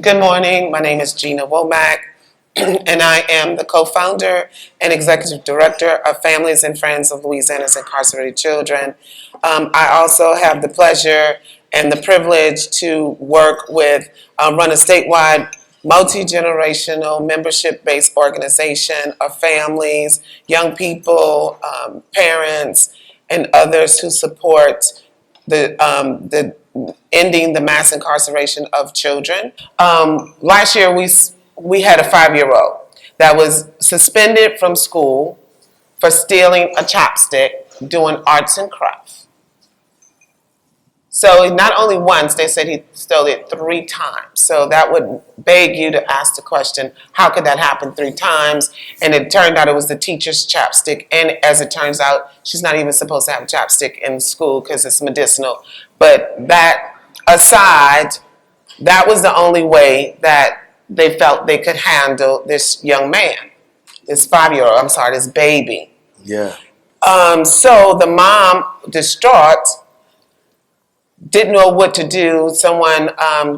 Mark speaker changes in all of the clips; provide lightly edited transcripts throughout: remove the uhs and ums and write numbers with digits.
Speaker 1: Good morning. My name is Gina Womack, and I am the co-founder and executive director of Families and Friends of Louisiana's Incarcerated Children. I also have the pleasure and the privilege to work with, run a statewide multi-generational membership-based organization of families, young people, parents, and others who support the ending the mass incarceration of children. Last year we had a 5-year-old that was suspended from school for stealing a chopstick doing arts and crafts. So not only once, they said he stole it 3 times. So that would beg you to ask the question, how could that happen 3 times? And it turned out it was the teacher's chopstick. And as it turns out, she's not even supposed to have a chopstick in school because it's medicinal. But that aside, that was the only way that they felt they could handle this young man, this 5-year-old, this baby.
Speaker 2: Yeah.
Speaker 1: So the mom, distraught, didn't know what to do. Someone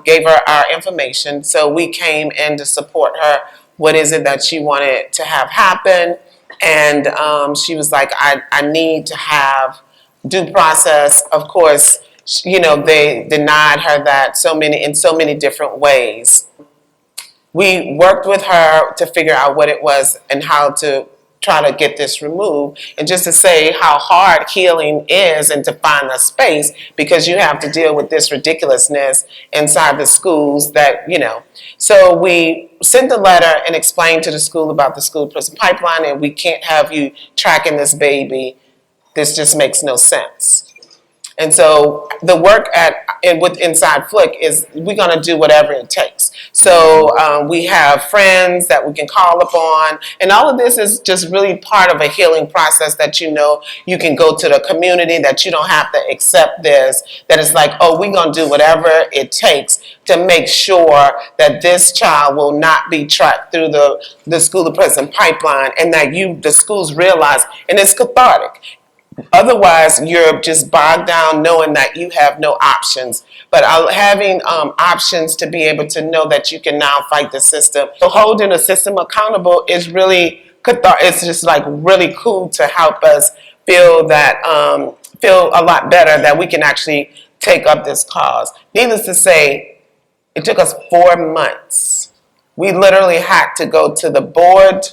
Speaker 1: gave her our information, so we came in to support her. What is it that she wanted to have happen? And she was like, I need to have due process. Of course, you know, they denied her that in so many different ways. We worked with her to figure out what it was and how to try to get this removed, and just to say how hard healing is and to find a space, because you have to deal with this ridiculousness inside the schools that, you know. So we sent a letter and explained to the school about the school prison pipeline, and we can't have you tracking this baby. This just makes no sense. And so the work inside Flick is we're going to do whatever it takes. So we have friends that we can call upon. And all of this is just really part of a healing process that, you know, you can go to the community, that you don't have to accept this, that it's like, oh, we're going to do whatever it takes to make sure that this child will not be tracked through the school to prison pipeline, and that the schools realize, and it's cathartic. Otherwise, you're just bogged down knowing that you have no options. But having options to be able to know that you can now fight the system. So holding the system accountable is really cathartic. It's just like really cool to help us feel a lot better that we can actually take up this cause. Needless to say, it took us 4 months. We literally had to go to the board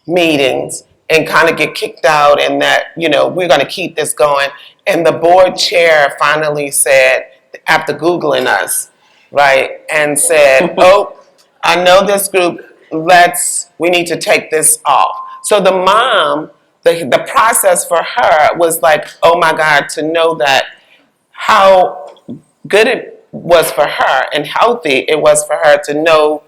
Speaker 1: meetings and kind of get kicked out, and that, you know, we're going to keep this going. And the board chair finally said, after Googling us, right, and said, oh, I know this group, we need to take this off. So the mom, the process for her was like, oh my God, to know that how good it was for her and healthy it was for her to know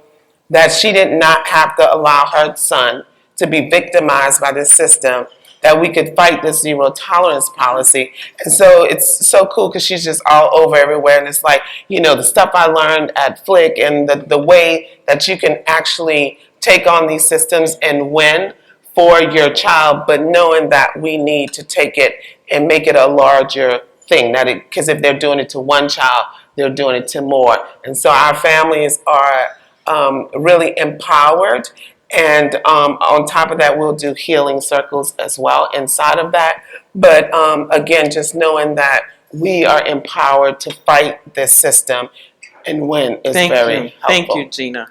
Speaker 1: that she did not have to allow her son to be victimized by this system, that we could fight this zero tolerance policy. And so it's so cool because she's just all over everywhere. And it's like, you know, the stuff I learned at Flick, and the way that you can actually take on these systems and win for your child, but knowing that we need to take it and make it a larger thing. Because if they're doing it to one child, they're doing it to more. And so our families are really empowered. And on top of that, we'll do healing circles as well inside of that. But again, just knowing that we are empowered to fight this system and win is very helpful.
Speaker 3: Thank you, Gina.